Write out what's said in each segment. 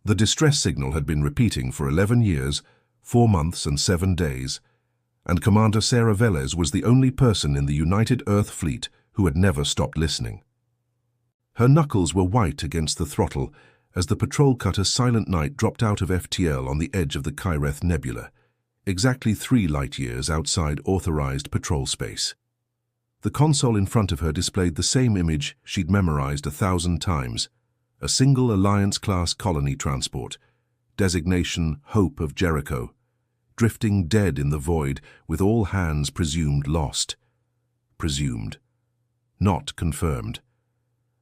The distress signal had been repeating for 11 years, 4 months and 7 days, and Commander Sarah Velez was the only person in the United Earth Fleet who had never stopped listening. Her knuckles were white against the throttle as the patrol cutter Silent Night dropped out of FTL on the edge of the Kyreth Nebula, exactly 3 light-years outside authorized patrol space. The console in front of her displayed the same image she'd memorized 1,000 times, a single Alliance-class colony transport, designation Hope of Jericho, drifting dead in the void with all hands presumed lost. Presumed. Not confirmed.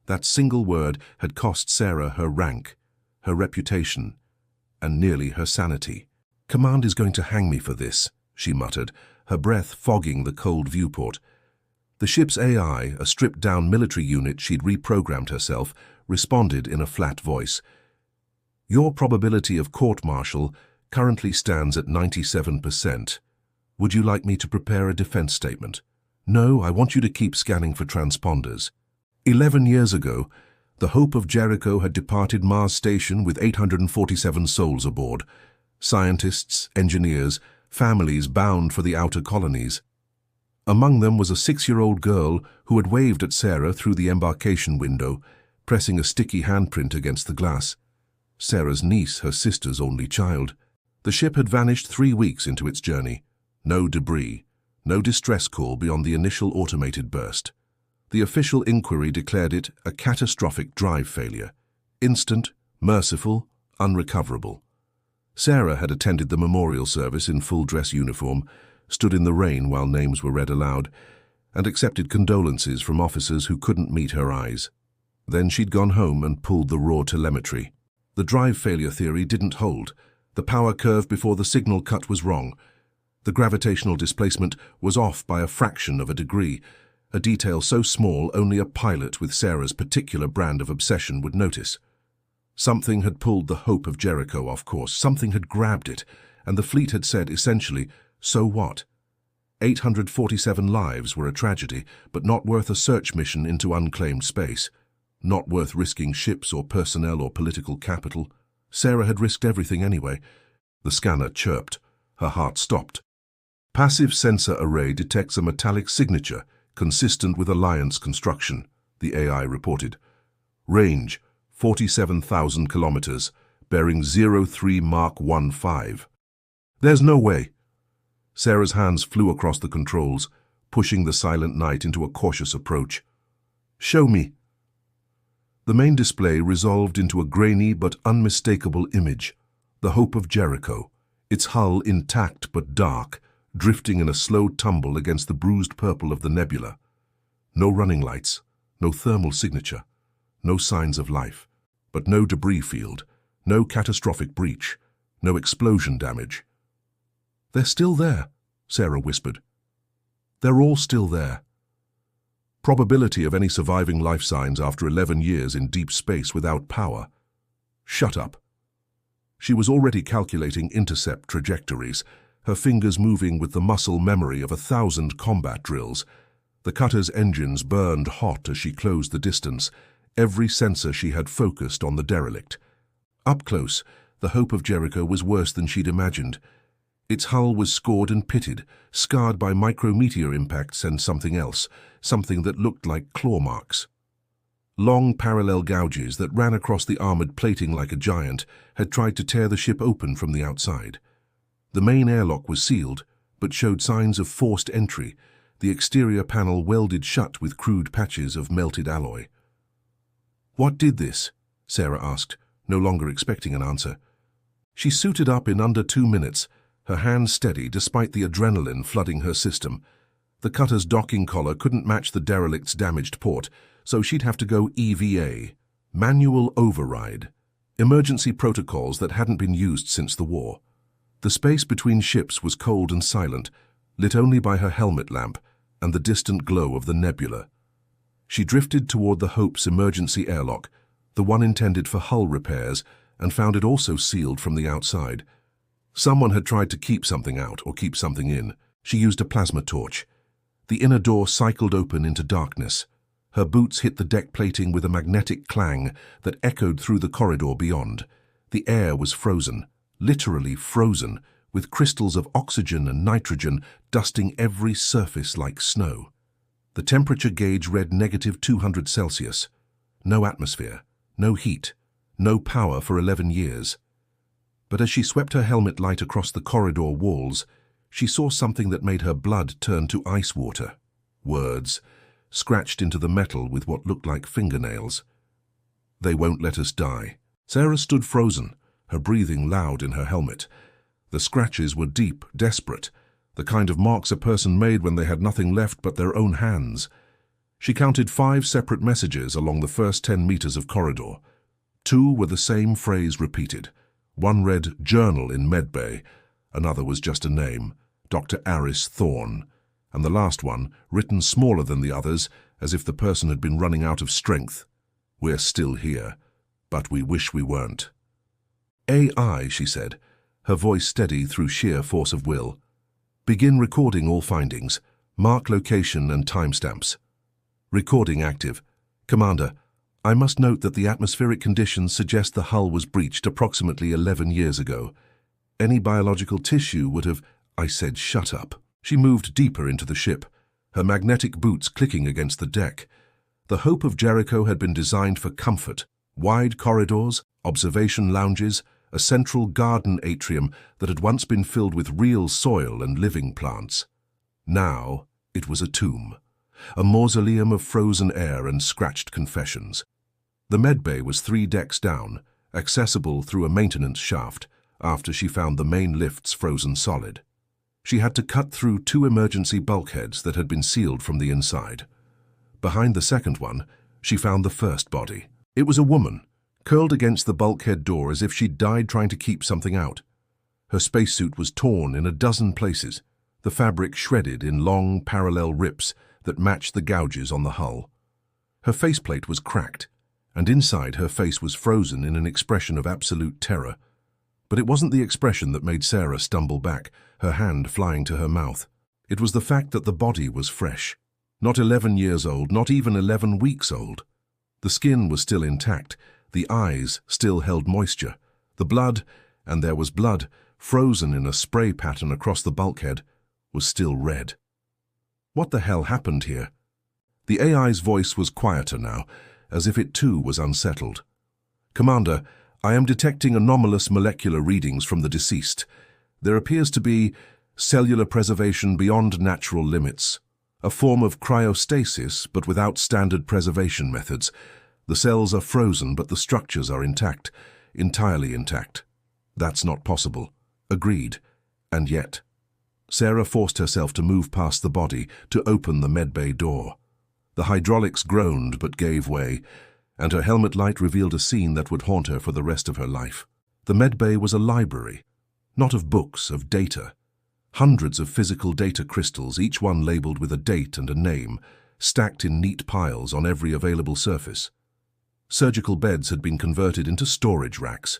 That single word had cost Sarah her rank, her reputation, and nearly her sanity. "Command is going to hang me for this," she muttered, her breath fogging the cold viewport. The ship's AI, a stripped-down military unit she'd reprogrammed herself, responded in a flat voice. "Your probability of court-martial currently stands at 97%. Would you like me to prepare a defense statement?" "No, I want you to keep scanning for transponders." 11 years ago, the Hope of Jericho had departed Mars Station with 847 souls aboard, scientists, engineers, families bound for the outer colonies. Among them was a 6-year-old girl who had waved at Sarah through the embarkation window, pressing a sticky handprint against the glass. Sarah's niece, her sister's only child. The ship had vanished 3 weeks into its journey. No debris, no distress call beyond the initial automated burst. The official inquiry declared it a catastrophic drive failure. Instant, merciful, unrecoverable. Sarah had attended the memorial service in full-dress uniform, stood in the rain while names were read aloud, and accepted condolences from officers who couldn't meet her eyes. Then she'd gone home and pulled the raw telemetry. The drive failure theory didn't hold. The power curve before the signal cut was wrong. The gravitational displacement was off by a fraction of a degree, a detail so small only a pilot with Sarah's particular brand of obsession would notice. Something had pulled the Hope of Jericho off course, something had grabbed it, and the fleet had said, essentially, so what? 847 lives were a tragedy, but not worth a search mission into unclaimed space. Not worth risking ships or personnel or political capital. Sarah had risked everything anyway. The scanner chirped. Her heart stopped. Passive sensor array detects a metallic signature, consistent with Alliance construction, the AI reported. Range, 47,000 kilometers, bearing 03 Mark 15. There's no way. Sarah's hands flew across the controls, pushing the Silent Night into a cautious approach. "Show me." The main display resolved into a grainy but unmistakable image, the Hope of Jericho, its hull intact but dark, drifting in a slow tumble against the bruised purple of the nebula. No running lights, no thermal signature, no signs of life, but no debris field, no catastrophic breach, no explosion damage. "They're still there," Sarah whispered. "They're all still there." Probability of any surviving life signs after 11 years in deep space without power. Shut up. She was already calculating intercept trajectories, her fingers moving with the muscle memory of 1,000 combat drills. The cutter's engines burned hot as she closed the distance, every sensor she had focused on the derelict. Up close, the Hope of Jericho was worse than she'd imagined. Its hull was scored and pitted, scarred by micrometeor impacts and something else, something that looked like claw marks. Long parallel gouges that ran across the armored plating like a giant had tried to tear the ship open from the outside. The main airlock was sealed, but showed signs of forced entry, the exterior panel welded shut with crude patches of melted alloy. "What did this?" Sarah asked, no longer expecting an answer. She suited up in under 2 minutes, her hands steady despite the adrenaline flooding her system. The cutter's docking collar couldn't match the derelict's damaged port, so she'd have to go EVA, manual override, emergency protocols that hadn't been used since the war. The space between ships was cold and silent, lit only by her helmet lamp and the distant glow of the nebula. She drifted toward the Hope's emergency airlock, the one intended for hull repairs, and found it also sealed from the outside. Someone had tried to keep something out or keep something in. She used a plasma torch. The inner door cycled open into darkness. Her boots hit the deck plating with a magnetic clang that echoed through the corridor beyond. The air was frozen, literally frozen, with crystals of oxygen and nitrogen dusting every surface like snow. The temperature gauge read -200 Celsius. No atmosphere, no heat, no power for 11 years. But as she swept her helmet light across the corridor walls, she saw something that made her blood turn to ice water. Words, scratched into the metal with what looked like fingernails. "They won't let us die." Sarah stood frozen, her breathing loud in her helmet. The scratches were deep, desperate, the kind of marks a person made when they had nothing left but their own hands. She counted 5 separate messages along the first 10 meters of corridor. 2 were the same phrase repeated. One read "Journal in Medbay," another was just a name, Dr. Aris Thorne, and the last one, written smaller than the others, as if the person had been running out of strength. "We're still here, but we wish we weren't." "AI," she said, her voice steady through sheer force of will. "Begin recording all findings. Mark location and timestamps." "Recording active. Commander, I must note that the atmospheric conditions suggest the hull was breached approximately 11 years ago. Any biological tissue would have—" I said, "Shut up." She moved deeper into the ship, her magnetic boots clicking against the deck. The Hope of Jericho had been designed for comfort. Wide corridors, observation lounges, a central garden atrium that had once been filled with real soil and living plants. Now it was a tomb, a mausoleum of frozen air and scratched confessions. The medbay was 3 decks down, accessible through a maintenance shaft after she found the main lifts frozen solid. She had to cut through 2 emergency bulkheads that had been sealed from the inside. Behind the second one, she found the first body. It was a woman, curled against the bulkhead door as if she'd died trying to keep something out. Her spacesuit was torn in a dozen places, the fabric shredded in long, parallel rips that matched the gouges on the hull. Her faceplate was cracked, and inside her face was frozen in an expression of absolute terror. But it wasn't the expression that made Sarah stumble back, her hand flying to her mouth. It was the fact that the body was fresh. Not 11 years old, not even 11 weeks old. The skin was still intact, the eyes still held moisture. The blood, and there was blood, frozen in a spray pattern across the bulkhead, was still red. What the hell happened here? The AI's voice was quieter now, as if it too was unsettled. "Commander, I am detecting anomalous molecular readings from the deceased. There appears to be cellular preservation beyond natural limits. A form of cryostasis, but without standard preservation methods. The cells are frozen, but the structures are intact, entirely intact. That's not possible." Agreed. And yet. Sarah forced herself to move past the body, to open the medbay door. The hydraulics groaned but gave way, and her helmet light revealed a scene that would haunt her for the rest of her life. The medbay was a library, not of books, of data. Hundreds of physical data crystals, each one labeled with a date and a name, stacked in neat piles on every available surface. Surgical beds had been converted into storage racks.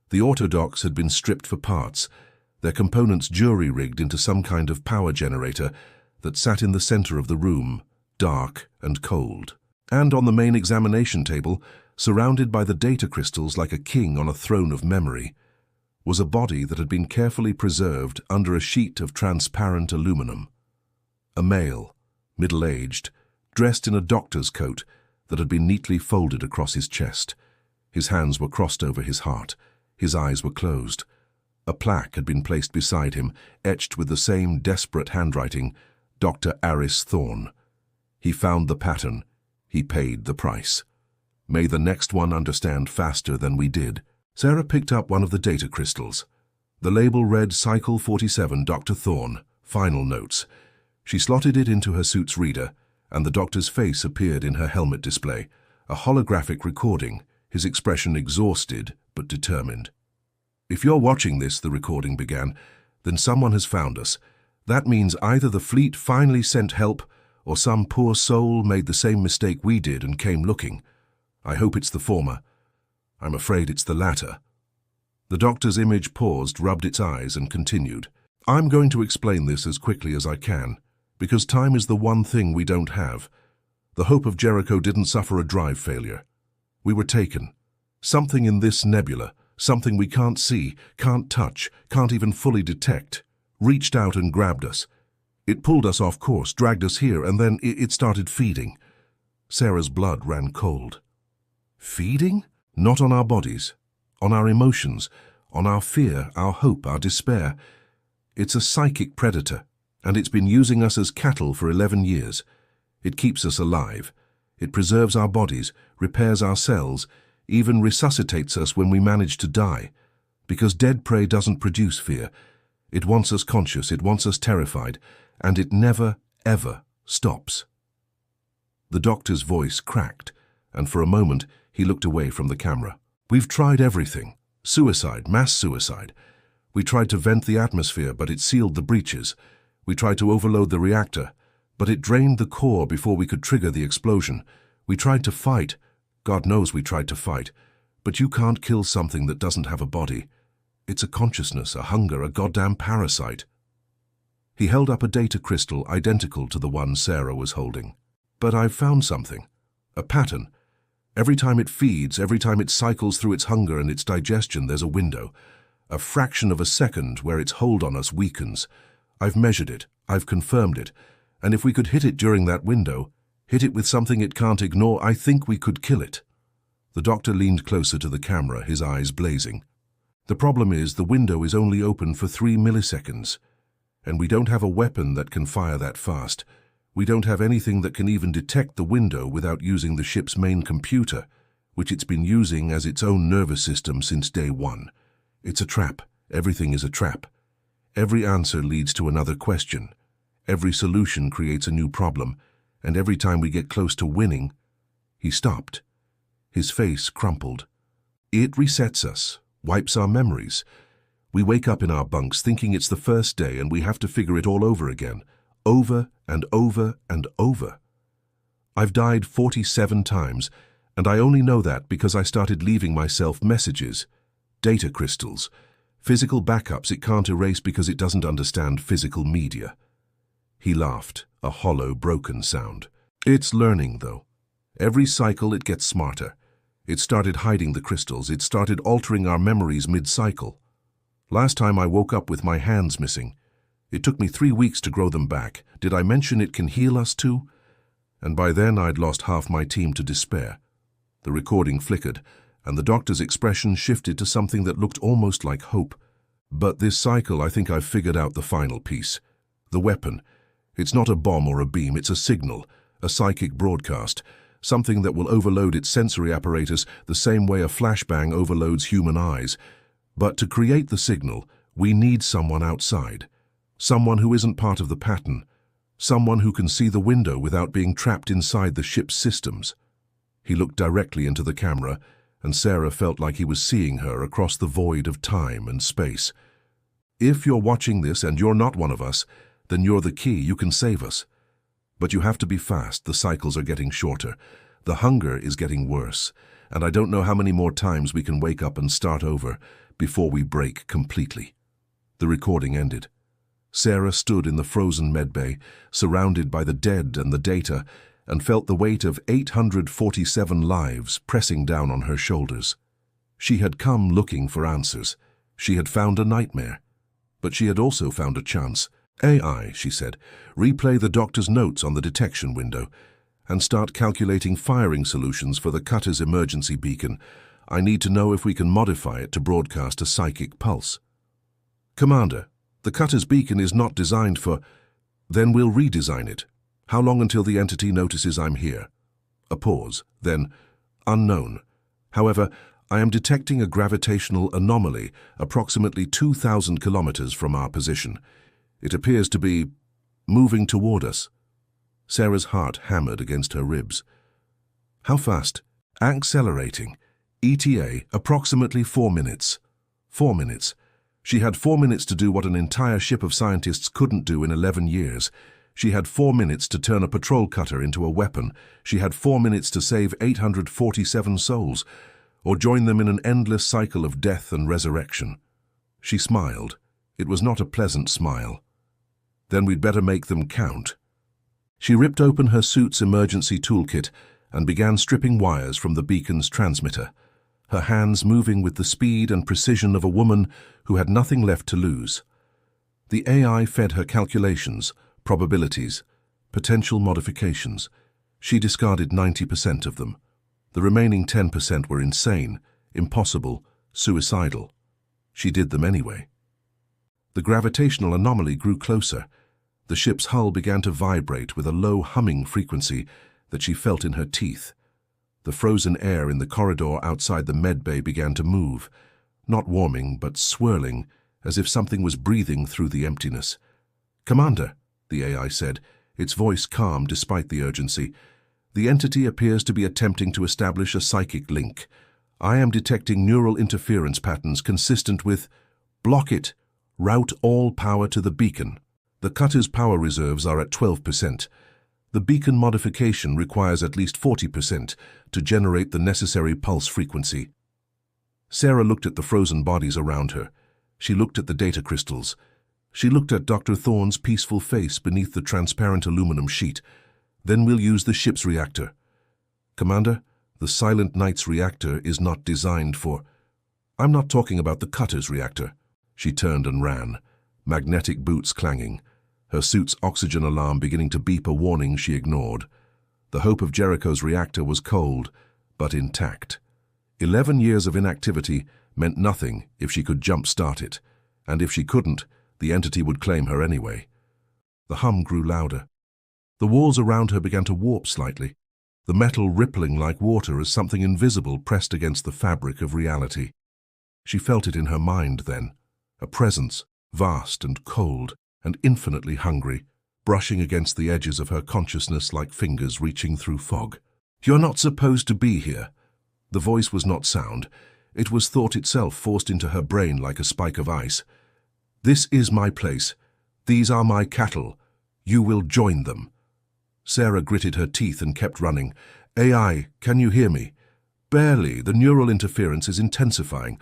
The autodocs had been stripped for parts, their components jury-rigged into some kind of power generator that sat in the center of the room, dark and cold. And on the main examination table, surrounded by the data crystals like a king on a throne of memory, was a body that had been carefully preserved under a sheet of transparent aluminum. A male, middle-aged, dressed in a doctor's coat that had been neatly folded across his chest. His hands were crossed over his heart. His eyes were closed. A plaque had been placed beside him, etched with the same desperate handwriting, Dr. Aris Thorne. He found the pattern. He paid the price. May the next one understand faster than we did. Sarah picked up one of the data crystals. The label read Cycle 47, Dr. Thorne, Final Notes. She slotted it into her suit's reader, and the doctor's face appeared in her helmet display, a holographic recording, his expression exhausted but determined. "If you're watching this," the recording began, "then someone has found us. That means either the fleet finally sent help, or some poor soul made the same mistake we did and came looking. I hope it's the former. I'm afraid it's the latter." The doctor's image paused, rubbed its eyes, and continued. "I'm going to explain this as quickly as I can, because time is the one thing we don't have. The Hope of Jericho didn't suffer a drive failure. We were taken. Something in this nebula, Something we can't see, can't touch, can't even fully detect, reached out and grabbed us. It pulled us off course, dragged us here, and then it started feeding. Sarah's blood ran cold. Feeding? Not on our bodies, on our emotions, on our fear, our hope, our despair. It's a psychic predator, and it's been using us as cattle for 11 years. It keeps us alive. It preserves our bodies, repairs our cells, even resuscitates us when we manage to die. Because dead prey doesn't produce fear. It wants us conscious, it wants us terrified, and it never, ever stops. The doctor's voice cracked, and for a moment he looked away from the camera. We've tried everything. Suicide, mass suicide. We tried to vent the atmosphere, but it sealed the breaches. We tried to overload the reactor, but it drained the core before we could trigger the explosion. We tried to fight. God knows we tried to fight. But you can't kill something that doesn't have a body. It's a consciousness, a hunger, a goddamn parasite. He held up a data crystal identical to the one Sarah was holding. But I've found something. A pattern. Every time it feeds, every time it cycles through its hunger and its digestion, there's a window. A fraction of a second where its hold on us weakens. I've measured it. I've confirmed it. And if we could hit it during that window, hit it with something it can't ignore, I think we could kill it. The doctor leaned closer to the camera, his eyes blazing. The problem is the window is only open for 3 milliseconds. And we don't have a weapon that can fire that fast. We don't have anything that can even detect the window without using the ship's main computer, which it's been using as its own nervous system since day one. It's a trap. Everything is a trap. Every answer leads to another question. Every solution creates a new problem, and every time we get close to winning, he stopped. His face crumpled. It resets us, wipes our memories. We wake up in our bunks thinking it's the first day and we have to figure it all over again. Over and over and over. I've died 47 times, and I only know that because I started leaving myself messages, data crystals, physical backups it can't erase because it doesn't understand physical media. He laughed, a hollow, broken sound. It's learning, though. Every cycle it gets smarter. It started hiding the crystals. It started altering our memories mid-cycle. Last time I woke up with my hands missing. It took me 3 weeks to grow them back. Did I mention it can heal us too? And by then I'd lost half my team to despair. The recording flickered, and the doctor's expression shifted to something that looked almost like hope. But this cycle, I think I've figured out the final piece. The weapon. It's not a bomb or a beam, it's a signal, a psychic broadcast, something that will overload its sensory apparatus the same way a flashbang overloads human eyes. But to create the signal, we need someone outside. Someone who isn't part of the pattern. Someone who can see the window without being trapped inside the ship's systems. He looked directly into the camera, and Sarah felt like he was seeing her across the void of time and space. If you're watching this and you're not one of us, then you're the key, you can save us. But you have to be fast, the cycles are getting shorter. The hunger is getting worse, and I don't know how many more times we can wake up and start over before we break completely. The recording ended. Sarah stood in the frozen medbay, surrounded by the dead and the data, and felt the weight of 847 lives pressing down on her shoulders. She had come looking for answers. She had found a nightmare. But she had also found a chance. AI, she said, replay the doctor's notes on the detection window and start calculating firing solutions for the cutter's emergency beacon. I need to know if we can modify it to broadcast a psychic pulse. Commander, the cutter's beacon is not designed for... Then we'll redesign it. How long until the entity notices I'm here? A pause, then, unknown. However, I am detecting a gravitational anomaly approximately 2,000 kilometers from our position. It appears to be moving toward us. Sarah's heart hammered against her ribs. How fast? Accelerating. ETA, approximately 4 minutes. 4 minutes. She had 4 minutes to do what an entire ship of scientists couldn't do in 11 years. She had 4 minutes to turn a patrol cutter into a weapon. She had 4 minutes to save 847 souls, or join them in an endless cycle of death and resurrection. She smiled. It was not a pleasant smile. Then we'd better make them count. She ripped open her suit's emergency toolkit and began stripping wires from the beacon's transmitter. her hands moving with the speed and precision of a woman who had nothing left to lose. The AI fed her calculations, probabilities, potential modifications. She discarded 90% of them. The remaining 10% were insane, impossible, suicidal. She did them anyway. The gravitational anomaly grew closer. The ship's hull began to vibrate with a low humming frequency that she felt in her teeth. The frozen air in the corridor outside the medbay began to move, not warming but swirling, as if something was breathing through the emptiness. "Commander," the AI said, its voice calm despite the urgency, "the entity appears to be attempting to establish a psychic link. I am detecting neural interference patterns consistent with— block it. Route all power to the beacon. The cutter's power reserves are at 12%. The beacon modification requires at least 40% to generate the necessary pulse frequency." Sarah looked at the frozen bodies around her. She looked at the data crystals. She looked at Dr. Thorne's peaceful face beneath the transparent aluminum sheet. "Then we'll use the ship's reactor." "Commander, the Silent Knight's reactor is not designed for—" "I'm not talking about the cutter's reactor." She turned and ran, magnetic boots clanging, her suit's oxygen alarm beginning to beep a warning she ignored. The Hope of Jericho's reactor was cold, but intact. 11 years of inactivity meant nothing if she could jump-start it, and if she couldn't, the entity would claim her anyway. The hum grew louder. The walls around her began to warp slightly, the metal rippling like water as something invisible pressed against the fabric of reality. She felt it in her mind then, a presence, vast and cold and infinitely hungry, brushing against the edges of her consciousness like fingers reaching through fog. "You're not supposed to be here." The voice was not sound. It was thought itself forced into her brain like a spike of ice. "This is my place. These are my cattle. You will join them." Sarah gritted her teeth and kept running. "AI, can you hear me?" "Barely. The neural interference is intensifying.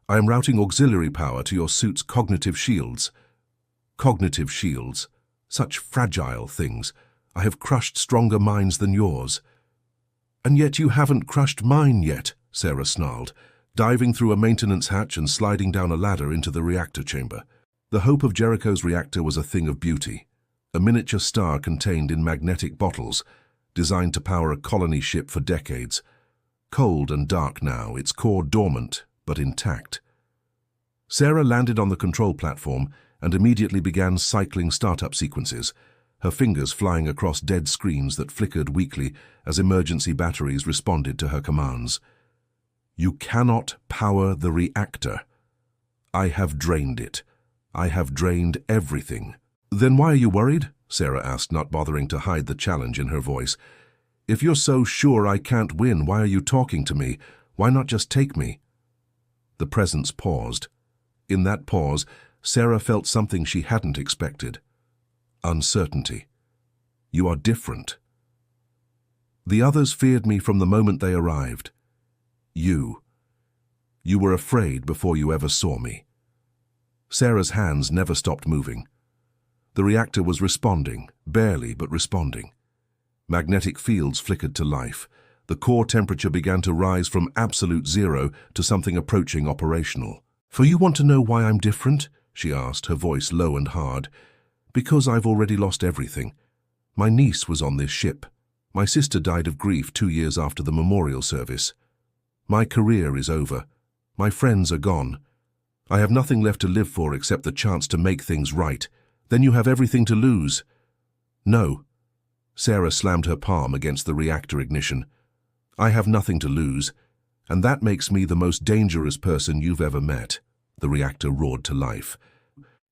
I am routing auxiliary power to your suit's cognitive shields." Cognitive shields. Such fragile things. I have crushed stronger minds than yours. "And yet you haven't crushed mine yet," Sarah snarled, diving through a maintenance hatch and sliding down a ladder into the reactor chamber. The Hope of Jericho's reactor was a thing of beauty, a miniature star contained in magnetic bottles, designed to power a colony ship for decades. Cold and dark now, its core dormant, but intact. Sarah landed on the control platform and immediately began cycling startup sequences, her fingers flying across dead screens that flickered weakly as emergency batteries responded to her commands. "You cannot power the reactor. I have drained it. I have drained everything." "Then why are you worried?" Sarah asked, not bothering to hide the challenge in her voice. "If you're so sure I can't win, why are you talking to me? Why not just take me?" The presence paused. In that pause, Sarah felt something she hadn't expected. Uncertainty. "You are different. The others feared me from the moment they arrived. You were afraid before you ever saw me." Sarah's hands never stopped moving. The reactor was responding, barely but responding. Magnetic fields flickered to life. The core temperature began to rise from absolute zero to something approaching operational. "For you want to know why I'm different?" she asked, her voice low and hard. "Because I've already lost everything. My niece was on this ship. My sister died of grief 2 years after the memorial service. My career is over. My friends are gone. I have nothing left to live for except the chance to make things right. Then you have everything to lose." "No." Sarah slammed her palm against the reactor ignition. "I have nothing to lose, and that makes me the most dangerous person you've ever met." The reactor roared to life.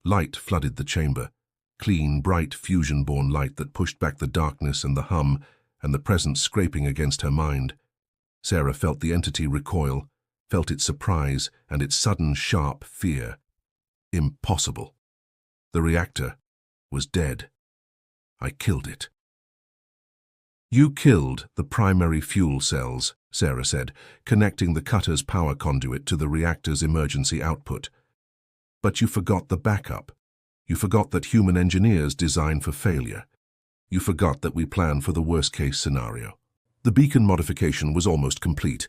Light flooded the chamber. Clean, bright, fusion-born light that pushed back the darkness and the hum and the presence scraping against her mind. Sarah felt the entity recoil, felt its surprise and its sudden, sharp fear. Impossible. The reactor was dead. I killed it. "You killed the primary fuel cells," Sarah said, connecting the cutter's power conduit to the reactor's emergency output. "But you forgot the backup. You forgot that human engineers design for failure. You forgot that we plan for the worst-case scenario." The beacon modification was almost complete.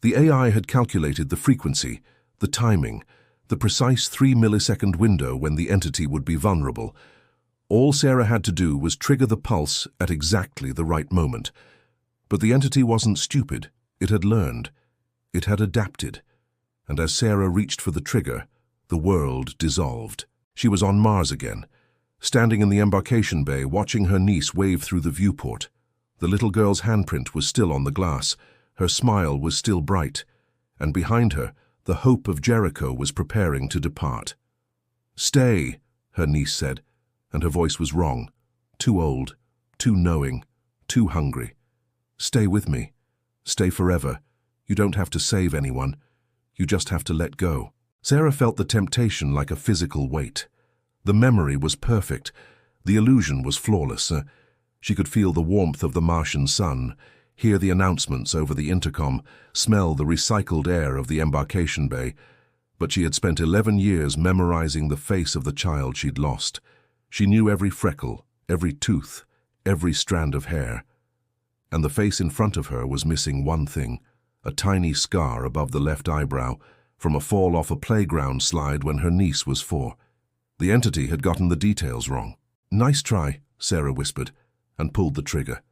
The AI had calculated the frequency, the timing, the precise 3-millisecond window when the entity would be vulnerable. All Sarah had to do was trigger the pulse at exactly the right moment. But the entity wasn't stupid. It had learned. It had adapted. And as Sarah reached for the trigger, the world dissolved. She was on Mars again, standing in the embarkation bay, watching her niece wave through the viewport. The little girl's handprint was still on the glass. Her smile was still bright. And behind her, the Hope of Jericho was preparing to depart. "Stay," her niece said, and her voice was wrong. Too old, too knowing, too hungry. "Stay with me. Stay forever. You don't have to save anyone. You just have to let go." Sarah felt the temptation like a physical weight. The memory was perfect. The illusion was flawless. She could feel the warmth of the Martian sun, hear the announcements over the intercom, smell the recycled air of the embarkation bay. But she had spent 11 years memorizing the face of the child she'd lost. She knew every freckle, every tooth, every strand of hair. And the face in front of her was missing one thing, a tiny scar above the left eyebrow, from a fall off a playground slide when her niece was 4. The entity had gotten the details wrong. "Nice try," Sarah whispered, and pulled the trigger.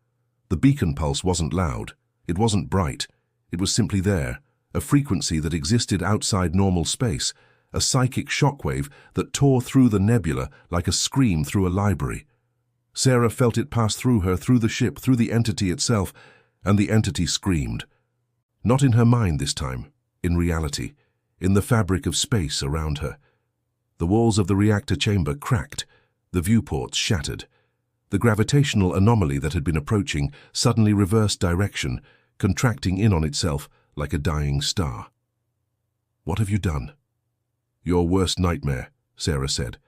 The beacon pulse wasn't loud. It wasn't bright. It was simply there, a frequency that existed outside normal space, a psychic shockwave that tore through the nebula like a scream through a library. Sarah felt it pass through her, through the ship, through the entity itself, and the entity screamed. Not in her mind this time, in reality, in the fabric of space around her. The walls of the reactor chamber cracked, the viewports shattered. The gravitational anomaly that had been approaching suddenly reversed direction, contracting in on itself like a dying star. "What have you done?" "Your worst nightmare," Sarah said,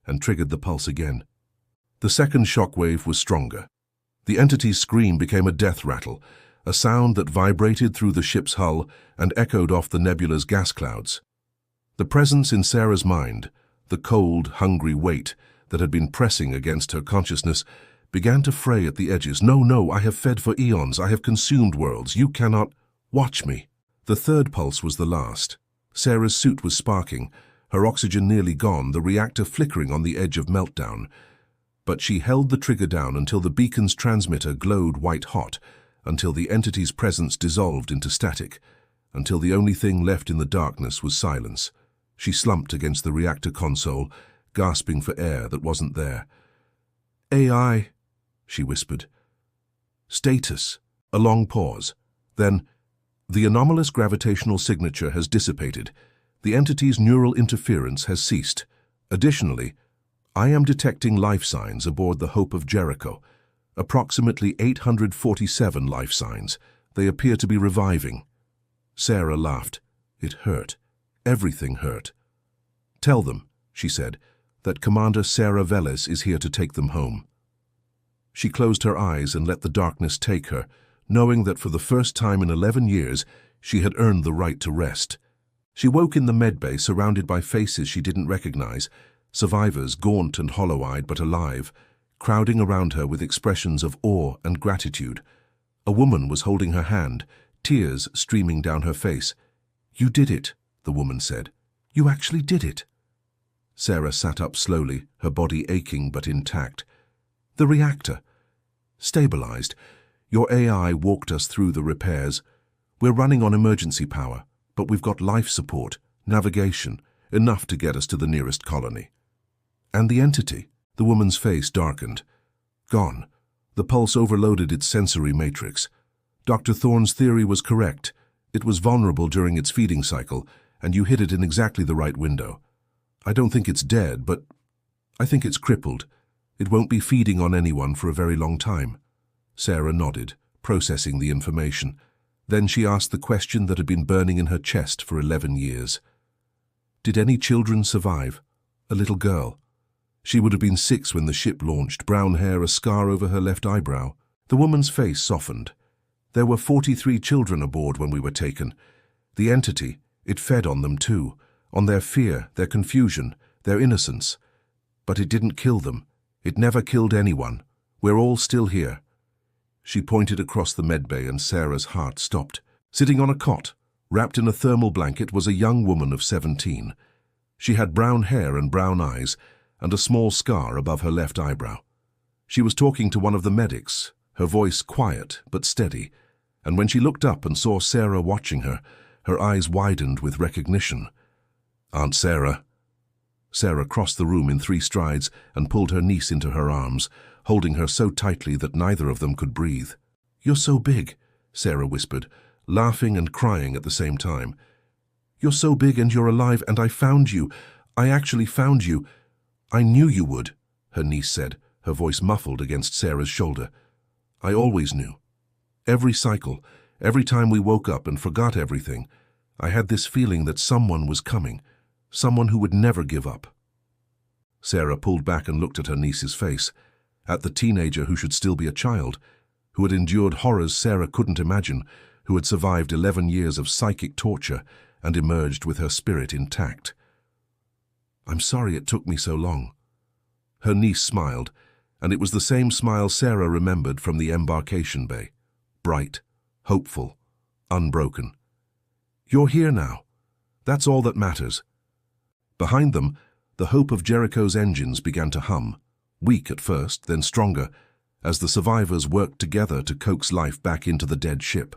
and triggered the pulse again. The second shockwave was stronger. The entity's scream became a death rattle, a sound that vibrated through the ship's hull and echoed off the nebula's gas clouds. The presence in Sarah's mind, the cold, hungry weight that had been pressing against her consciousness, began to fray at the edges. "No, I have fed for eons. I have consumed worlds. You cannot watch me." The third pulse was the last. Sarah's suit was sparking, her oxygen nearly gone, the reactor flickering on the edge of meltdown. But she held the trigger down until the beacon's transmitter glowed white-hot, until the entity's presence dissolved into static, until the only thing left in the darkness was silence. She slumped against the reactor console, gasping for air that wasn't there. "AI," she whispered. "Status." A long pause. Then, "The anomalous gravitational signature has dissipated. The entity's neural interference has ceased. Additionally, I am detecting life signs aboard the Hope of Jericho. Approximately 847 life signs. They appear to be reviving." Sarah laughed. It hurt. Everything hurt. "Tell them," she said, "that Commander Sarah Velez is here to take them home." She closed her eyes and let the darkness take her, knowing that for the first time in 11 years, she had earned the right to rest. She woke in the medbay surrounded by faces she didn't recognize, survivors gaunt and hollow-eyed but alive, crowding around her with expressions of awe and gratitude. A woman was holding her hand, tears streaming down her face. "You did it," the woman said. "You actually did it." Sarah sat up slowly, her body aching but intact. "The reactor. Stabilized. Your AI walked us through the repairs. We're running on emergency power, but we've got life support, navigation, enough to get us to the nearest colony." "And the entity?" The woman's face darkened. "Gone. The pulse overloaded its sensory matrix. Dr. Thorne's theory was correct. It was vulnerable during its feeding cycle, and you hit it in exactly the right window. I don't think it's dead, but I think it's crippled. It won't be feeding on anyone for a very long time." Sarah nodded, processing the information. Then she asked the question that had been burning in her chest for 11 years. "Did any children survive? A little girl. She would have been 6 when the ship launched, brown hair, a scar over her left eyebrow." The woman's face softened. "There were 43 children aboard when we were taken. The entity, it fed on them too, on their fear, their confusion, their innocence. But it didn't kill them. It never killed anyone. We're all still here." She pointed across the medbay and Sarah's heart stopped. Sitting on a cot, Wrapped in a thermal blanket was a young woman of 17. She had brown hair and brown eyes, and a small scar above her left eyebrow. She was talking to one of the medics, her voice quiet but steady, and when she looked up and saw Sarah watching her, her eyes widened with recognition. "Aunt Sarah." Sarah crossed the room in 3 strides and pulled her niece into her arms, holding her so tightly that neither of them could breathe. "You're so big," Sarah whispered, laughing and crying at the same time. "You're so big and you're alive, and I found you. I actually found you. I knew you would," her niece said, her voice muffled against Sarah's shoulder. "I always knew. Every cycle, every time we woke up and forgot everything, I had this feeling that someone was coming, someone who would never give up." Sarah pulled back and looked at her niece's face, at the teenager who should still be a child, who had endured horrors Sarah couldn't imagine, who had survived 11 years of psychic torture and emerged with her spirit intact. "I'm sorry it took me so long." Her niece smiled, and it was the same smile Sarah remembered from the embarkation bay. Bright, hopeful, unbroken. "You're here now. That's all that matters." Behind them, the Hope of Jericho's engines began to hum, weak at first, then stronger, as the survivors worked together to coax life back into the dead ship.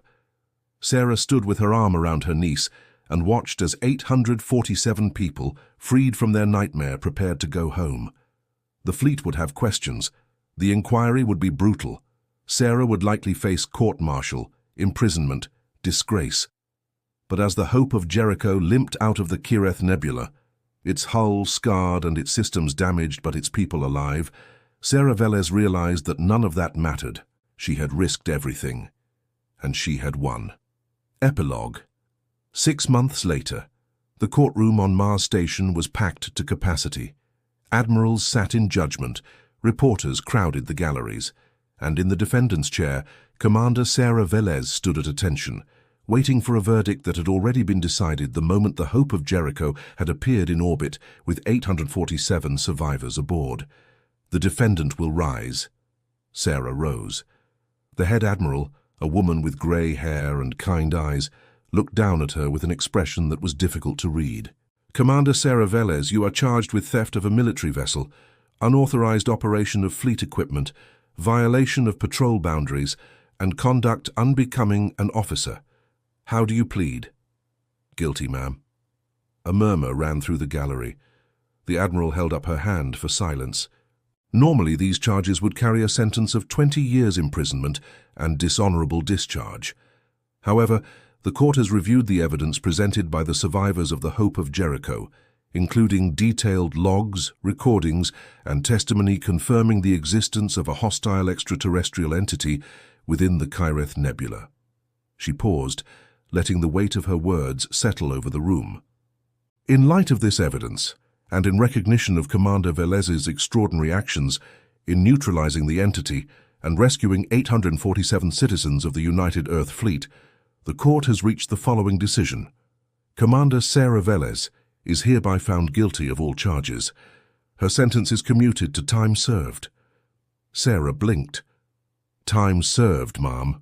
Sarah stood with her arm around her niece and watched as 847 people, freed from their nightmare, prepared to go home. The fleet would have questions. The inquiry would be brutal. Sarah would likely face court-martial, imprisonment, disgrace. But as the Hope of Jericho limped out of the Kyreth Nebula, its hull scarred and its systems damaged but its people alive, Sarah Velez realized that none of that mattered. She had risked everything. And she had won. Epilogue. 6 months later, the courtroom on Mars Station was packed to capacity. Admirals sat in judgment, reporters crowded the galleries, and in the defendant's chair, Commander Sarah Velez stood at attention, waiting for a verdict that had already been decided the moment the Hope of Jericho had appeared in orbit with 847 survivors aboard. "The defendant will rise." Sarah rose. The head admiral, a woman with grey hair and kind eyes, looked down at her with an expression that was difficult to read. "Commander Sarah Velez, you are charged with theft of a military vessel, unauthorized operation of fleet equipment, violation of patrol boundaries, and conduct unbecoming an officer. How do you plead?" "Guilty, ma'am." A murmur ran through the gallery. The admiral held up her hand for silence. Normally these charges would carry a sentence of 20 years imprisonment and dishonorable discharge. However, the court has reviewed the evidence presented by the survivors of the Hope of Jericho, including detailed logs, recordings, and testimony confirming the existence of a hostile extraterrestrial entity within the Kyreth Nebula. She paused, letting the weight of her words settle over the room. In light of this evidence, and in recognition of Commander Velez's extraordinary actions in neutralizing the entity and rescuing 847 citizens of the United Earth Fleet, the court has reached the following decision. Commander Sarah Velez is hereby found guilty of all charges. Her sentence is commuted to time served. Sarah blinked. "Time served, ma'am."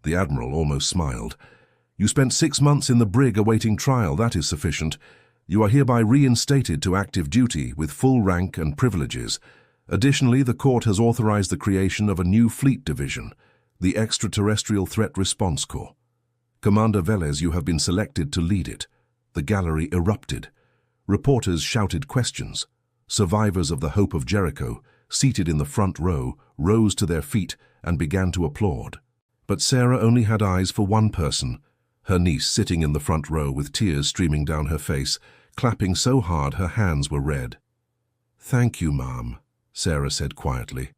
The admiral almost smiled. "You spent 6 months in the brig awaiting trial. That is sufficient. You are hereby reinstated to active duty with full rank and privileges. Additionally, the court has authorized the creation of a new fleet division, the Extraterrestrial Threat Response Corps. Commander Velez, you have been selected to lead it." The gallery erupted. Reporters shouted questions. Survivors of the Hope of Jericho, seated in the front row, rose to their feet and began to applaud. But Sarah only had eyes for one person, her niece sitting in the front row with tears streaming down her face, clapping so hard her hands were red. "Thank you, ma'am," Sarah said quietly.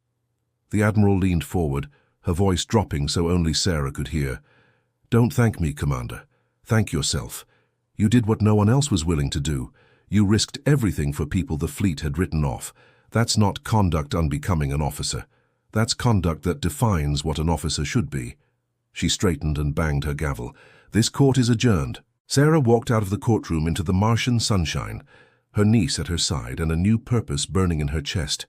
The admiral leaned forward, her voice dropping so only Sarah could hear. "Don't thank me, Commander. Thank yourself. You did what no one else was willing to do. You risked everything for people the fleet had written off. That's not conduct unbecoming an officer. That's conduct that defines what an officer should be." She straightened and banged her gavel. "This court is adjourned." Sarah walked out of the courtroom into the Martian sunshine, her niece at her side and a new purpose burning in her chest.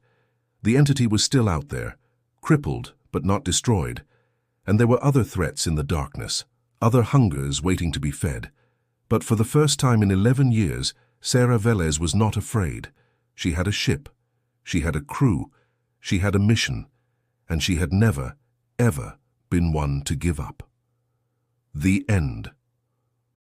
The entity was still out there, crippled but not destroyed. And there were other threats in the darkness, other hungers waiting to be fed. But for the first time in 11 years, Sarah Velez was not afraid. She had a ship, she had a crew, she had a mission, and she had never, ever been one to give up. The end.